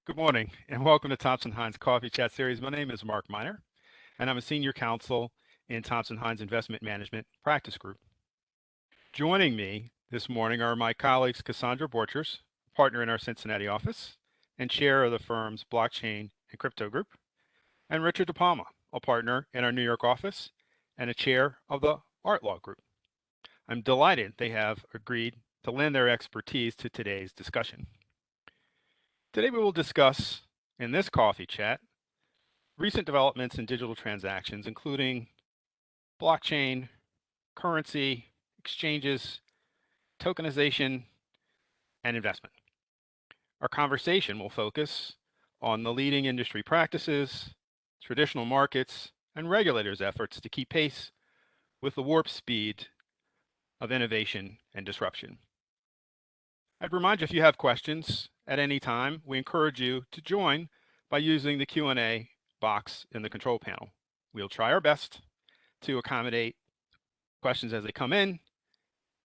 Good morning and welcome to Thompson Hine's Coffee Chat Series. My name is Marc, and I'm a senior counsel in Thompson Hine's Investment Management Practice Group. Joining me this morning are my colleagues Cassandra Borchers, partner in our Cincinnati office and chair of the firm's blockchain and crypto group, and Richard DePalma, a partner in our New York office and a chair of the art law group. I'm delighted they have agreed to lend their expertise to today's discussion. Today we will discuss, in this coffee chat, recent developments in digital transactions, including blockchain, currency, exchanges, tokenization, and investment. Our conversation will focus on the leading industry practices, traditional markets, and regulators' efforts to keep pace with the warp speed of innovation and disruption. I'd remind you, if you have questions at any time, we encourage you to join by using the Q&A box in the control panel. We'll try our best to accommodate questions as they come in,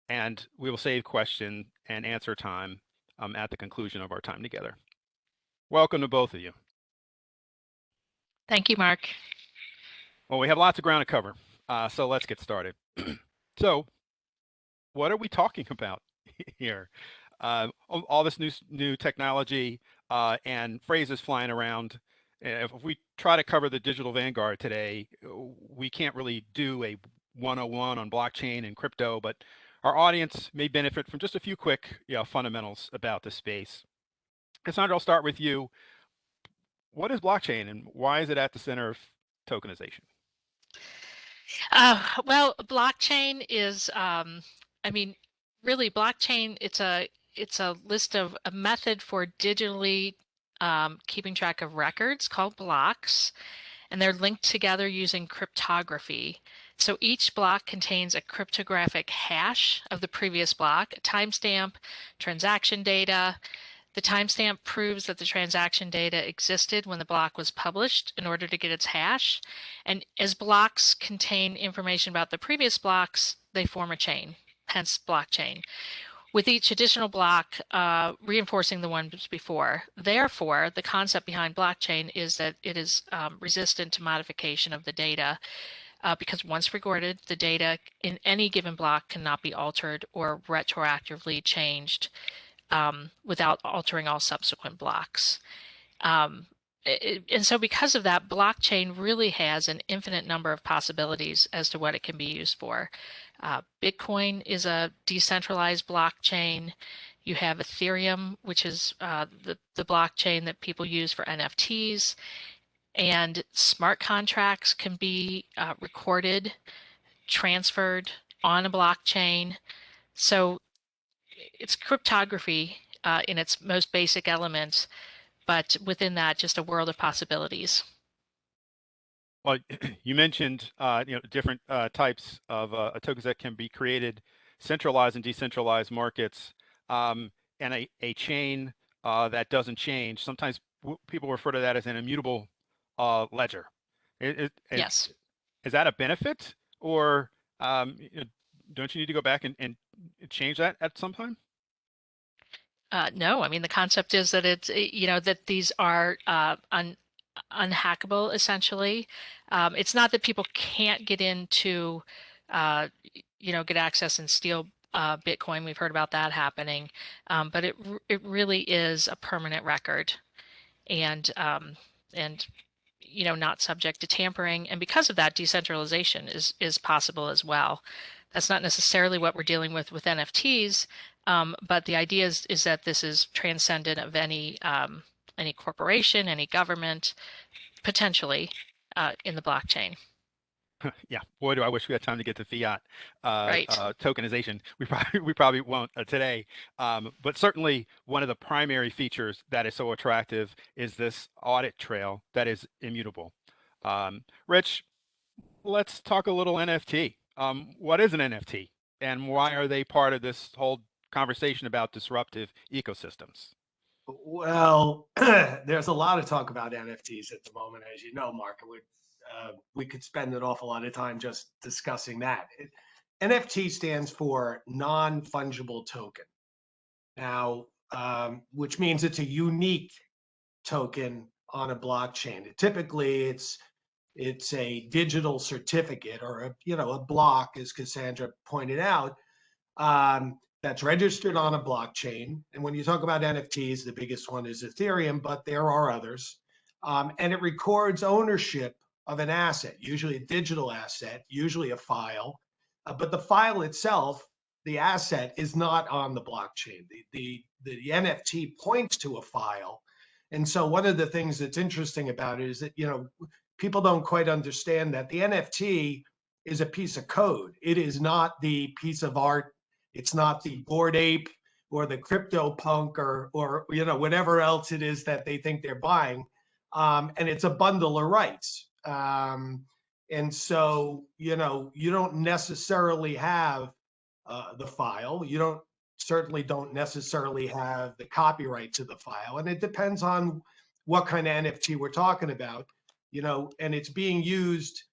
and we will save question and answer time at the conclusion of our time together. Welcome to both of you. Thank you, Marc. Well, we have lots of ground to cover, so let's get started. So, what are we talking about here? All this new technology and phrases flying around. If we try to cover the digital vanguard today, we can't really do a 101 on blockchain and crypto, but our audience may benefit from just a few quick fundamentals about the space. Cassandra, I'll start with you. What is blockchain and why is it at the center of tokenization? Well, blockchain is, really blockchain, it's a list of a method for digitally keeping track of records called blocks, and they're linked together using cryptography. So each block contains a cryptographic hash of the previous block, a timestamp, transaction data. The timestamp proves that the transaction data existed when the block was published in order to get its hash. And as blocks contain information about the previous blocks, they form a chain, hence blockchain, with each additional block reinforcing the ones before. Therefore, the concept behind blockchain is that it is resistant to modification of the data because once recorded, the data in any given block cannot be altered or retroactively changed without altering all subsequent blocks. And so because of that, blockchain really has an infinite number of possibilities as to what it can be used for. Bitcoin is a decentralized blockchain. You have Ethereum, which is the blockchain that people use for NFTs. And smart contracts can be recorded, transferred on a blockchain. So it's cryptography in its most basic elements, but within that, just a world of possibilities. Well, you mentioned different types of tokens that can be created, centralized and decentralized markets, and a chain that doesn't change. Sometimes people refer to that as an immutable ledger. Yes. Is that a benefit, or don't you need to go back and change that at some time? No, I mean, the concept is that it's, that these are unhackable, essentially. It's not that people can't get into, get access and steal Bitcoin. We've heard about that happening, but it really is a permanent record, and not subject to tampering. And because of that, decentralization is possible as well. That's not necessarily what we're dealing with NFTs, but the idea is that this is transcendent of any corporation, any government, potentially in the blockchain. Yeah, boy, do I wish we had time to get to fiat Right. tokenization. We probably won't today, but certainly one of the primary features that is so attractive is this audit trail that is immutable. Rich, let's talk a little NFT. What is an NFT, and why are they part of this whole conversation about disruptive ecosystems? Well, there's a lot of talk about NFTs at the moment, as you know, Marc. We could spend an awful lot of time just discussing that. NFT stands for non-fungible token. Now, which means it's a unique token on a blockchain. Typically, it's a digital certificate or a block, as Cassandra pointed out, that's registered on a blockchain. And when you talk about NFTs, the biggest one is Ethereum, but there are others. And it records ownership of an asset, usually a digital asset, usually a file. But the file itself, the asset, is not on the blockchain. The NFT points to a file. And so one of the things that's interesting about it is that, people don't quite understand that the NFT is a piece of code. It is not the piece of art. It's not the Bored Ape or the CryptoPunk or whatever else it is that they think they're buying. And it's a bundle of rights. And so, you don't necessarily have the file. You certainly don't necessarily have the copyright to the file. And it depends on what kind of NFT we're talking about, and it's being used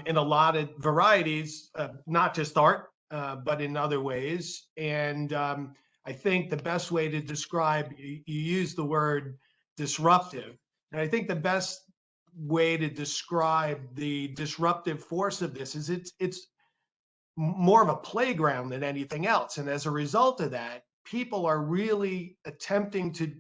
in a lot of varieties, not just art, but in other ways. And I think the best way to describe, you use the word disruptive, and I think the best way to describe the disruptive force of this is it's more of a playground than anything else. And as a result of that, people are really attempting to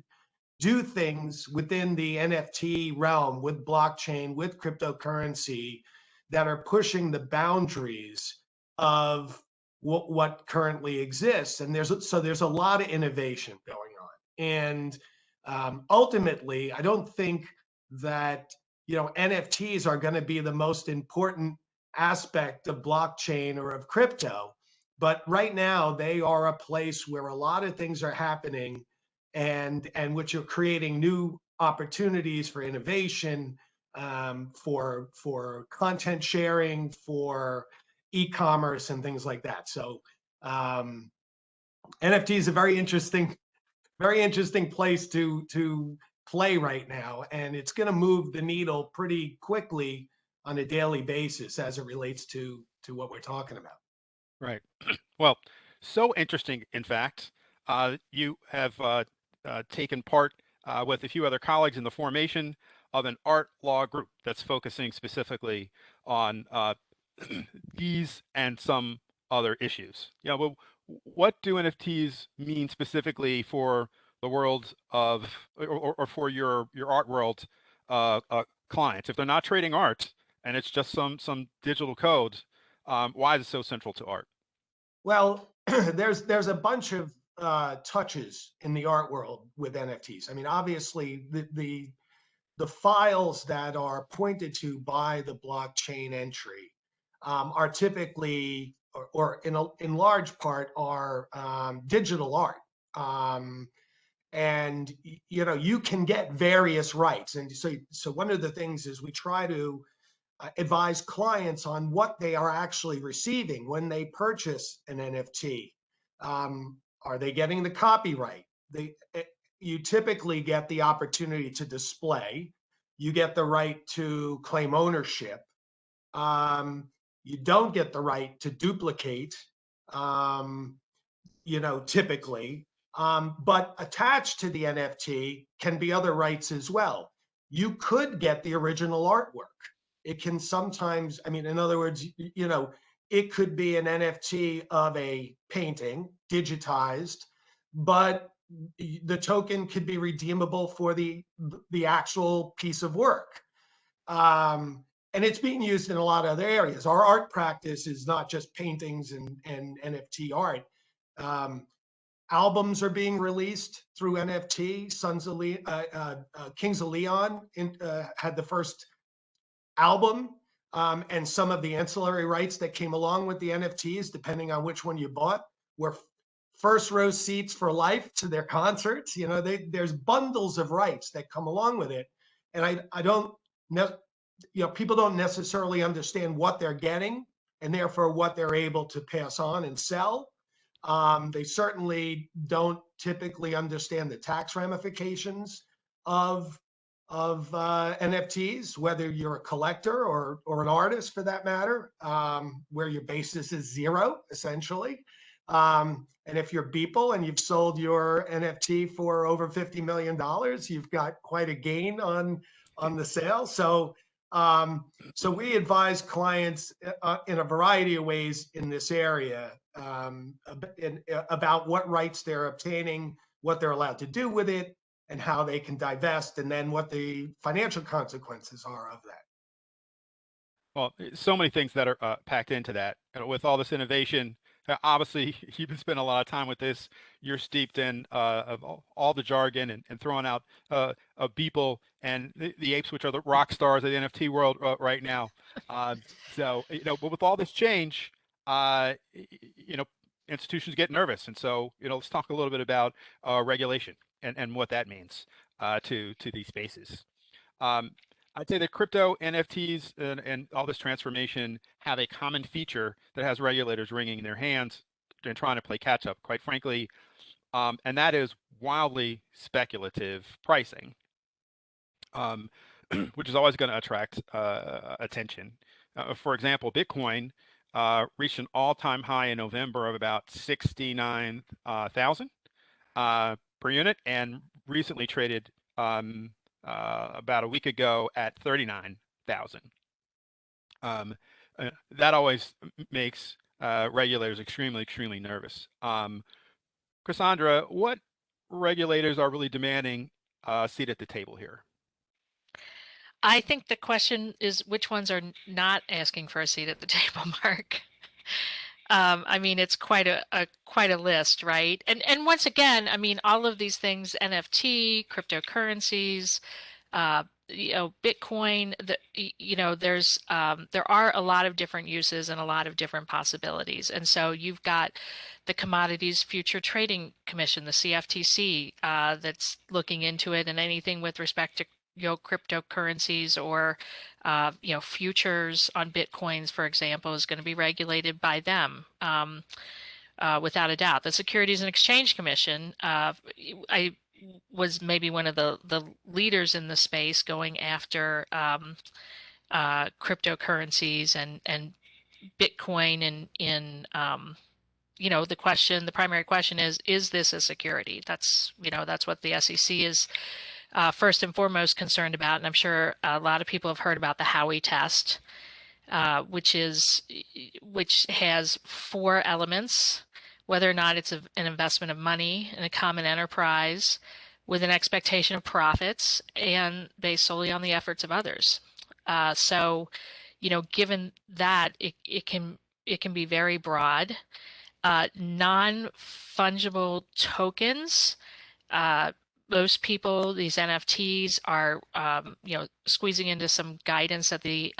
do things within the NFT realm with blockchain, with cryptocurrency, that are pushing the boundaries of what currently exists. And there's a lot of innovation going on. And ultimately, I don't think that NFTs are going to be the most important aspect of blockchain or of crypto, but right now they are a place where a lot of things are happening, and which are creating new opportunities for innovation, for content sharing, for e-commerce and things like that. So NFT is a very interesting place to play right now, and it's going to move the needle pretty quickly on a daily basis as it relates to what we're talking about. Right. Well, so interesting, in fact. You have taken part with a few other colleagues in the formation of an art law group that's focusing specifically on these and some other issues. Well, what do NFTs mean specifically for the world of, or for your art world clients? If they're not trading art and it's just some digital code, why is it so central to art? Well, there's a bunch of touches in the art world with NFTs. I mean, obviously, the files that are pointed to by the blockchain entry are typically, or in large part, are digital art. And you can get various rights. And so one of the things is we try to advise clients on what they are actually receiving when they purchase an NFT. Are they getting the copyright? You typically get the opportunity to display. You get the right to claim ownership. You don't get the right to duplicate, typically. But attached to the NFT can be other rights as well. You could get the original artwork. It can sometimes, in other words, it could be an NFT of a painting digitized, but the token could be redeemable for the actual piece of work. And it's being used in a lot of other areas. Our art practice is not just paintings and NFT art. Albums are being released through NFT. Kings of Leon had the first album, and some of the ancillary rights that came along with the NFTs, depending on which one you bought, were first row seats for life to their concerts. There's bundles of rights that come along with it, and I don't know. People don't necessarily understand what they're getting, and therefore what they're able to pass on and sell. They certainly don't typically understand the tax ramifications of NFTs, whether you're a collector or an artist for that matter, where your basis is zero, essentially. And if you're Beeple and you've sold your NFT for over $50 million, you've got quite a gain on the sale. So so we advise clients in a variety of ways in this area about what rights they're obtaining, what they're allowed to do with it, and how they can divest, and then what the financial consequences are of that. Well, so many things that are packed into that. And with all this innovation, obviously you've been spending a lot of time with this. You're steeped in of all the jargon and throwing out of Beeple and the apes, which are the rock stars of the NFT world right now. So, but with all this change, you know, institutions get nervous. And so, let's talk a little bit about regulation and what that means to these spaces. Um, I'd say that crypto, NFTs, and all this transformation have a common feature that has regulators wringing their hands and trying to play catch up, quite frankly, and that is wildly speculative pricing, um, which is always going to attract attention. For example, Bitcoin reached an all-time high in November of about 69,000 per unit, and recently traded about a week ago at 39,000. That always makes regulators extremely, extremely nervous. Cassandra, what regulators are really demanding a seat at the table here? I think the question is which ones are not asking for a seat at the table, Mark. I mean, it's quite a list, right? And once again, I mean, all of these things, NFT, cryptocurrencies, Bitcoin, there are a lot of different uses and a lot of different possibilities. And so you've got the Commodities Future Trading Commission, the CFTC, that's looking into it, and anything with respect to cryptocurrencies or futures on Bitcoins, for example, is going to be regulated by them, without a doubt. The Securities and Exchange Commission, I was maybe one of the leaders in the space going after cryptocurrencies and Bitcoin, the primary question is this a security? That's what the SEC is first and foremost concerned about. And I'm sure a lot of people have heard about the Howey test, which has 4 elements: whether or not it's an investment of money in a common enterprise with an expectation of profits and based solely on the efforts of others. So, given that, it can be very broad. Non-fungible tokens. Most people, these NFTs are, squeezing into some guidance that the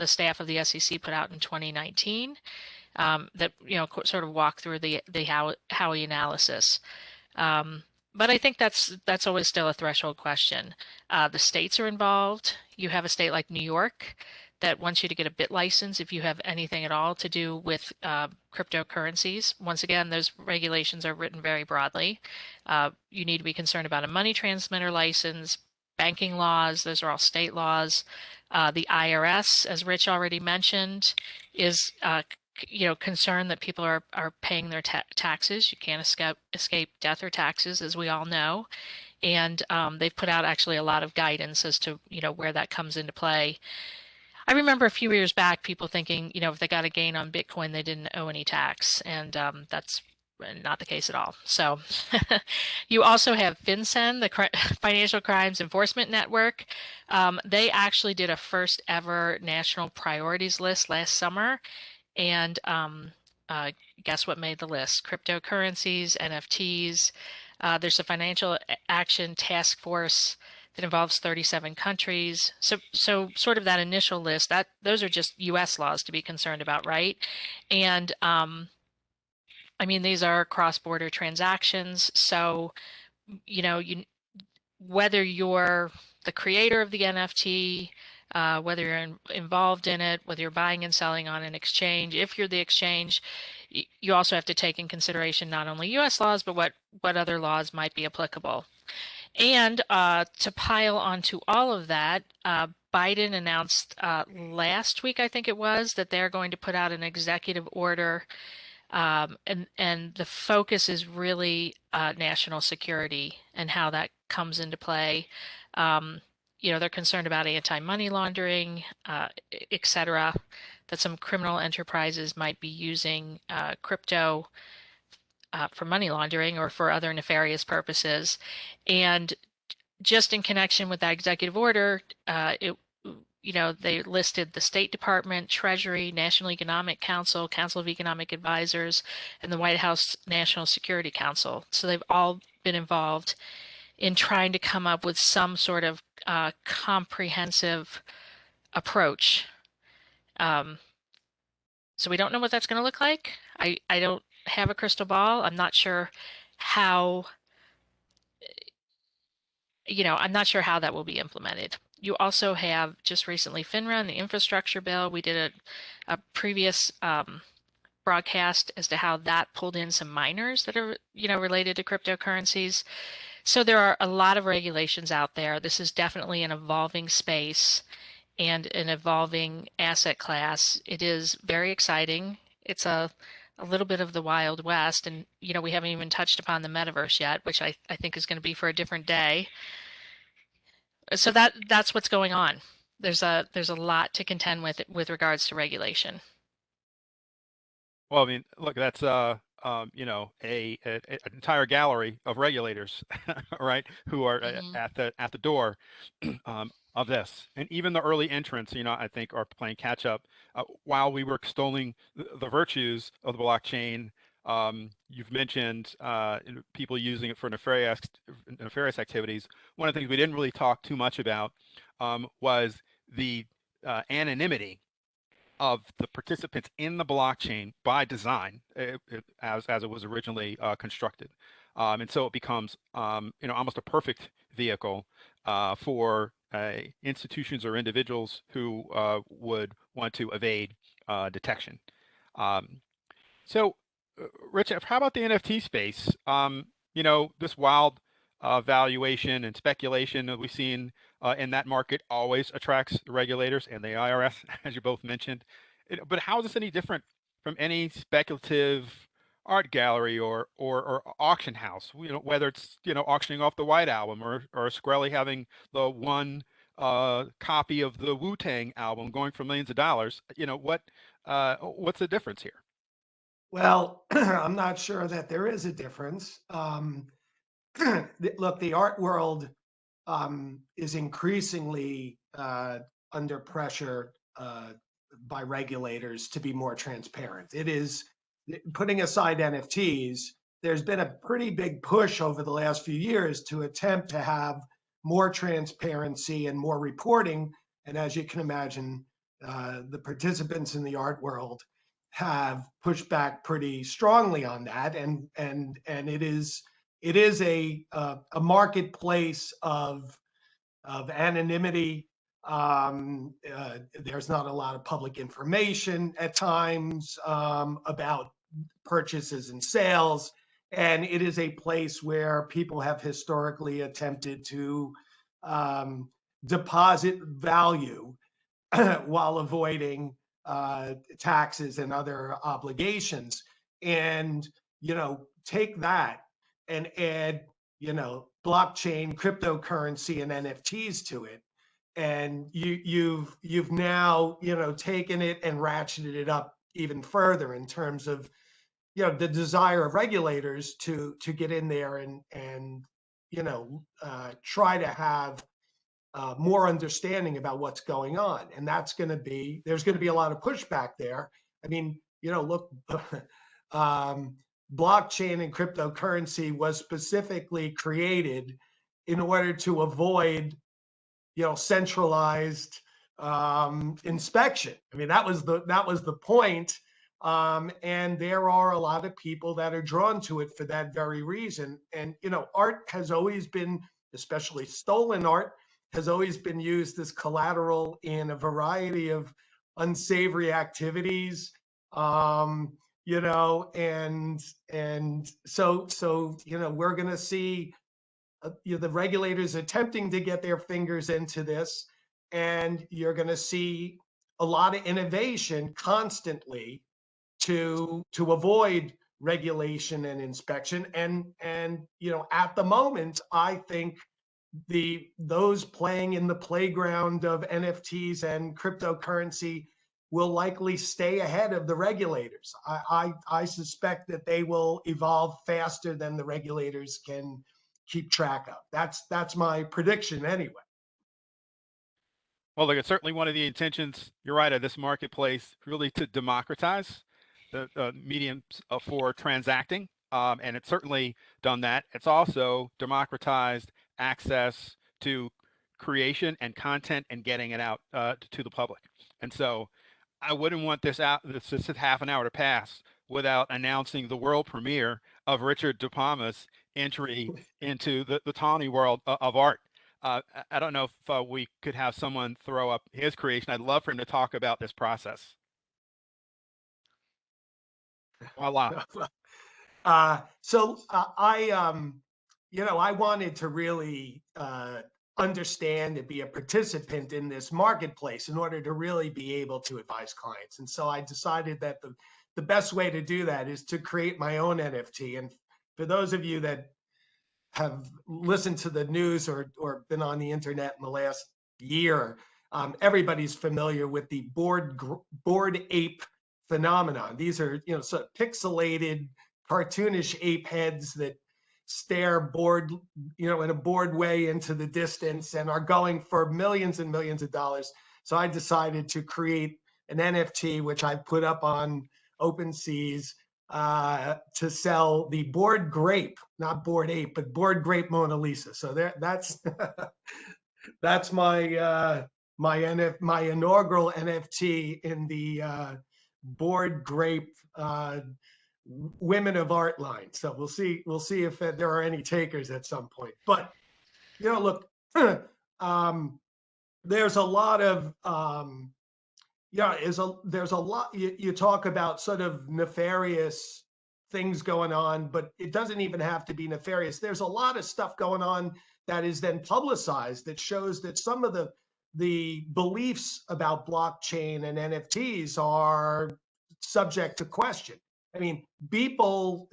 staff of the SEC put out in 2019, that sort of walk through the Howey analysis. But I think that's always still a threshold question. The states are involved. You have a state like New York that wants you to get a bit license if you have anything at all to do with cryptocurrencies. Once again, those regulations are written very broadly. You need to be concerned about a money transmitter license, banking laws. Those are all state laws. The IRS, as Rich already mentioned, is concerned that people are paying their taxes. You can't escape death or taxes, as we all know. And they've put out actually a lot of guidance as to where that comes into play. I remember a few years back, people thinking, if they got a gain on Bitcoin, they didn't owe any tax, and that's not the case at all. So you also have FinCEN, the Financial Crimes Enforcement Network. They actually did a first ever national priorities list last summer, and guess what made the list? Cryptocurrencies, NFTs. There's a Financial Action Task Force that involves 37 countries. So sort of that initial list, those are just U.S. laws to be concerned about, right? And I mean, these are cross-border transactions. So, whether you're the creator of the NFT, whether you're involved in it, whether you're buying and selling on an exchange, if you're the exchange, you also have to take in consideration not only U.S. laws, but what other laws might be applicable. And to pile onto all of that, Biden announced last week, I think it was, that they're going to put out an executive order And the focus is really national security and how that comes into play. They're concerned about anti-money laundering, et cetera, that some criminal enterprises might be using crypto for money laundering or for other nefarious purposes. And just in connection with that executive order, they listed the State Department, Treasury, National Economic Council, Council of Economic Advisors, and the White House National Security Council. So they've all been involved in trying to come up with some sort of comprehensive approach. So we don't know what that's going to look like. I don't have a crystal ball. I'm not sure how that will be implemented. You also have just recently FINRA and the infrastructure bill. We did a previous broadcast as to how that pulled in some miners that are, related to cryptocurrencies. So there are a lot of regulations out there. This is definitely an evolving space and an evolving asset class. It is very exciting. It's a little bit of the Wild West, and we haven't even touched upon the metaverse yet, which I think is going to be for a different day. So that's what's going on. There's a lot to contend with regards to regulation. Well, I mean, look, that's an entire gallery of regulators, right, who are at the door of this, and even the early entrants, I think are playing catch up. While we were extolling the virtues of the blockchain, you've mentioned people using it for nefarious activities. One of the things we didn't really talk too much about was the anonymity of the participants in the blockchain by design, as it was originally constructed, and so it becomes almost a perfect vehicle for institutions or individuals who would want to evade detection. So, Rich, how about the NFT space? This wild valuation and speculation that we've seen in that market always attracts the regulators and the IRS, as you both mentioned. But how is this any different from any speculative art gallery or auction house? Whether it's auctioning off the White Album or Skrelly having the one copy of the Wu-Tang album going for millions of dollars. What's the difference here? Well, I'm not sure that there is a difference. Look, the art world is increasingly under pressure by regulators to be more transparent. It is, putting aside NFTs, there's been a pretty big push over the last few years to attempt to have more transparency and more reporting. And as you can imagine, the participants in the art world have pushed back pretty strongly on that, and it is a marketplace of anonymity. There's not a lot of public information at times about purchases and sales, and it is a place where people have historically attempted to deposit value while avoiding taxes and other obligations. And take that and add blockchain, cryptocurrency, and NFTs to it, and you've now taken it and ratcheted it up even further in terms of the desire of regulators to get in there and try to have more understanding about what's going on. And there's going to be a lot of pushback there. I mean, look, blockchain and cryptocurrency was specifically created in order to avoid, centralized inspection. I mean, that was the point. And there are a lot of people that are drawn to it for that very reason. And, art has always been, especially stolen art, has always been used as collateral in a variety of unsavory activities, and so we're going to see the regulators attempting to get their fingers into this, and you're going to see a lot of innovation constantly to avoid regulation and inspection. And you know, at the moment, I think those playing in the playground of NFTs and cryptocurrency will likely stay ahead of the regulators. I suspect that they will evolve faster than the regulators can keep track of. That's my prediction anyway. Well, look, it's certainly one of the intentions, you're right, of this marketplace, really to democratize the mediums for transacting. And it's certainly done that. It's also democratized access to creation and content and getting it out to the public. And so I wouldn't want this half an hour to pass without announcing the world premiere of Richard DePalma's entry into the tawny world of art. I don't know if we could have someone throw up his creation. I'd love for him to talk about this process. Voila. You know, I wanted to really understand and be a participant in this marketplace in order to really be able to advise clients. And so I decided that the best way to do that is to create my own NFT. And for those of you that have listened to the news or been on the internet in the last year, everybody's familiar with the bored ape phenomenon. These are, you know, so pixelated, cartoonish ape heads that stare bored, you know, in a bored way into the distance and are going for millions and millions of dollars. So I decided to create an NFT, which I put up on OpenSeas, to sell the bored grape, not bored ape, but bored grape Mona Lisa. So that's that's my my inaugural NFT in the bored grape women of art line. So we'll see if there are any takers at some point. But you know, look, there's a lot of yeah, there's a lot, you talk about sort of nefarious things going on, but it doesn't even have to be nefarious. There's a lot of stuff going on that is then publicized that shows that some of the beliefs about blockchain and NFTs are subject to question. I mean, Beeple,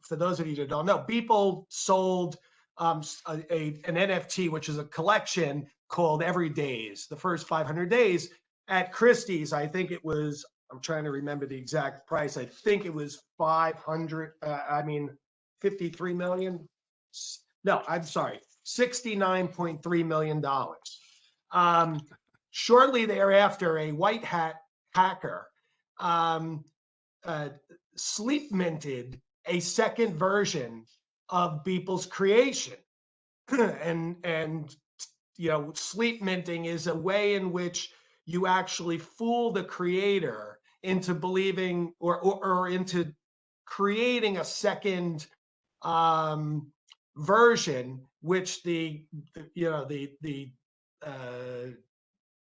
for those of you that don't know, Beeple sold an NFT, which is a collection called Every Days, the first 500 days, at Christie's. I think it was, I'm trying to remember the exact price. I think it was 53 million. No, I'm sorry, $69.3 million. Shortly thereafter, a white hat hacker sleep minted a second version of Beeple's creation. and you know, sleep minting is a way in which you actually fool the creator into believing or into creating a second version, which the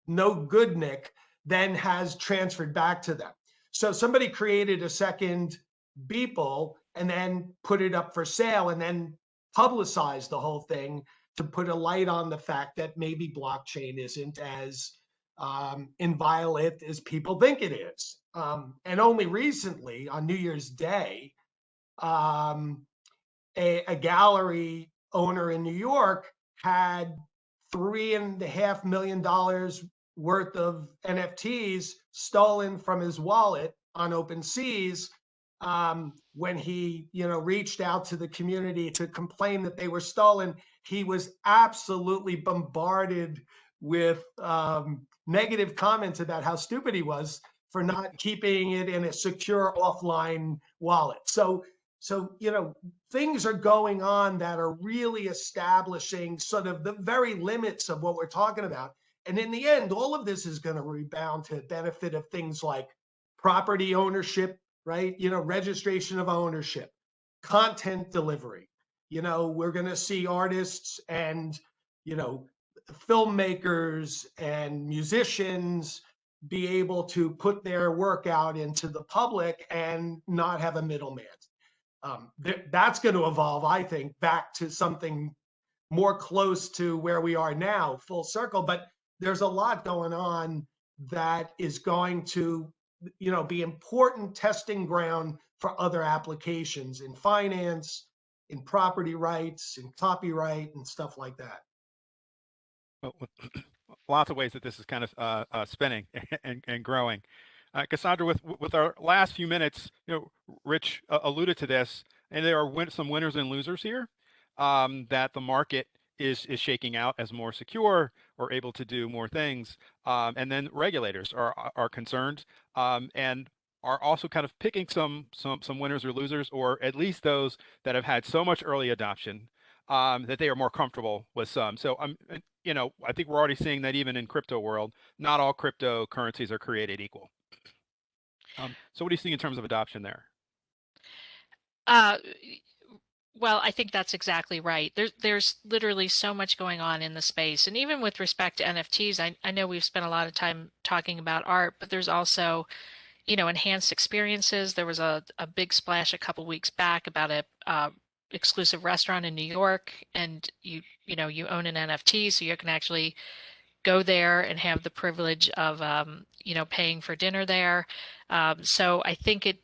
no good Nick then has transferred back to them. So somebody created a second Beeple and then put it up for sale and then publicized the whole thing to put a light on the fact that maybe blockchain isn't as inviolate as people think it is. And only recently, on New Year's Day, a gallery owner in New York had $3.5 million worth of NFTs stolen from his wallet on OpenSeas. When he, you know, reached out to the community to complain that they were stolen, he was absolutely bombarded with negative comments about how stupid he was for not keeping it in a secure offline wallet. So you know, things are going on that are really establishing sort of the very limits of what we're talking about. And in the end, all of this is going to rebound to the benefit of things like property ownership, right? You know, registration of ownership, content delivery. You know, we're going to see artists and, you know, filmmakers and musicians be able to put their work out into the public and not have a middleman. That's going to evolve, I think, back to something more close to where we are now, full circle. But there's a lot going on that is going to be important testing ground for other applications in finance, in property rights, in copyright, and stuff like that. Well, lots of ways that this is kind of spinning and growing. Cassandra, with our last few minutes, Rich alluded to this, and there are some winners and losers here, that the market is shaking out as more secure or able to do more things, and then regulators are concerned, and are also kind of picking some winners or losers, or at least those that have had so much early adoption, that they are more comfortable with some. So I think we're already seeing that even in crypto world, not all cryptocurrencies are created equal. So what do you see in terms of adoption there? Well, I think that's exactly right. There's literally so much going on in the space. And even with respect to NFTs, I know we've spent a lot of time talking about art, but there's also, enhanced experiences. There was a big splash a couple weeks back about a exclusive restaurant in New York, and you own an NFT, so you can actually go there and have the privilege of paying for dinner there. So I think it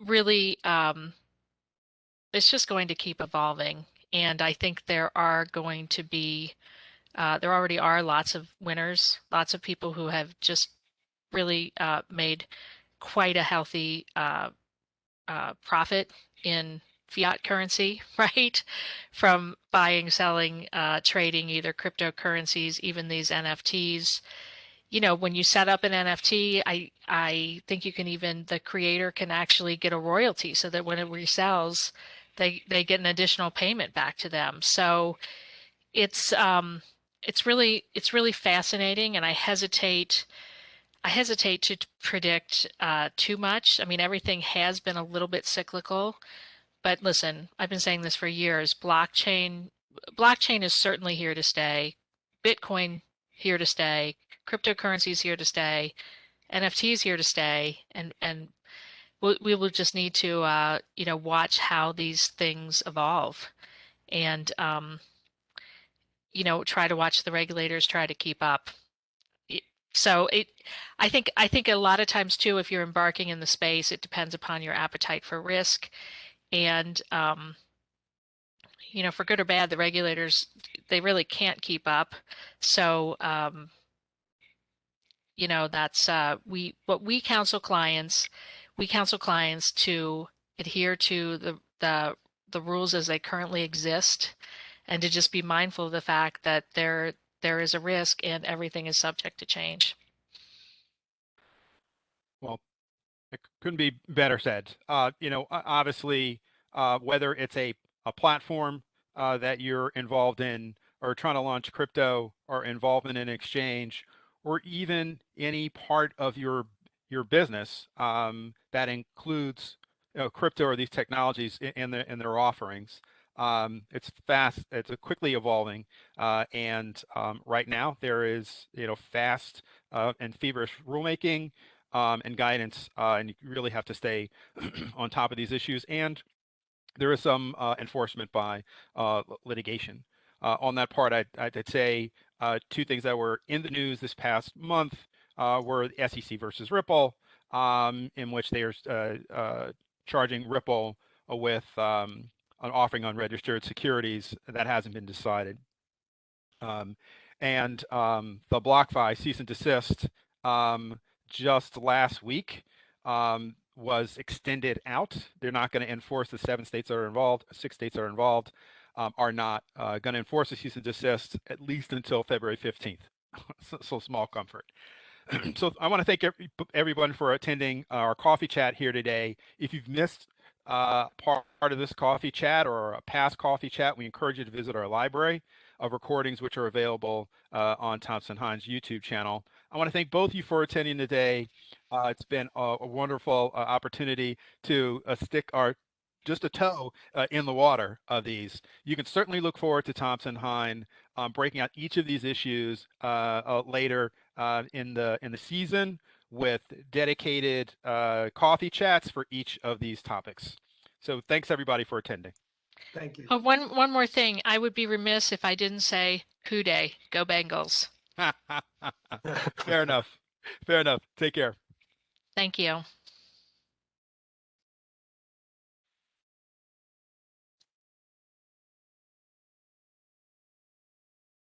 really it's just going to keep evolving, and I think there are going to be there already are lots of winners, lots of people who have just really made quite a healthy profit in fiat currency, right? From buying, selling, trading either cryptocurrencies, even these NFTs. When you set up an NFT, I think the creator can actually get a royalty so that when it resells, they get an additional payment back to them. So it's really fascinating, and I hesitate to predict too much. I mean, everything has been a little bit cyclical, but listen, I've been saying this for years. Blockchain is certainly here to stay. Bitcoin here to stay. Cryptocurrencies here to stay. NFTs here to stay, and we will just need to watch how these things evolve, and try to watch the regulators try to keep up. So I think a lot of times too, if you're embarking in the space, it depends upon your appetite for risk, and for good or bad, the regulators, they really can't keep up. So that's we counsel clients. We counsel clients to adhere to the rules as they currently exist, and to just be mindful of the fact that there is a risk and everything is subject to change. Well, it couldn't be better said. Obviously, whether it's a platform that you're involved in, or trying to launch crypto, or involvement in an exchange, or even any part of your business that includes crypto or these technologies in their offerings. It's fast. It's a quickly evolving, and right now there is fast and feverish rulemaking and guidance, and you really have to stay on top of these issues. And there is some enforcement by litigation. On that part, I'd say two things that were in the news this past month were the SEC versus Ripple, in which they are charging Ripple with an offering unregistered securities that hasn't been decided. And the BlockFi cease and desist just last week was extended out. They're not going to enforce the 7 states that are involved. 6 states that are involved are not going to enforce the cease and desist at least until February 15th. So small comfort. So I want to thank everyone for attending our coffee chat here today. If you've missed part of this coffee chat or a past coffee chat, we encourage you to visit our library of recordings, which are available on Thompson Hine's YouTube channel. I want to thank both of you for attending today. It's been a wonderful opportunity to stick just a toe in the water of these. You can certainly look forward to Thompson Hine breaking out each of these issues later in the season, with dedicated coffee chats for each of these topics. So thanks everybody for attending. Thank you. One more thing. I would be remiss if I didn't say Hoo Day, go Bengals. Fair enough. Fair enough. Take care. Thank you.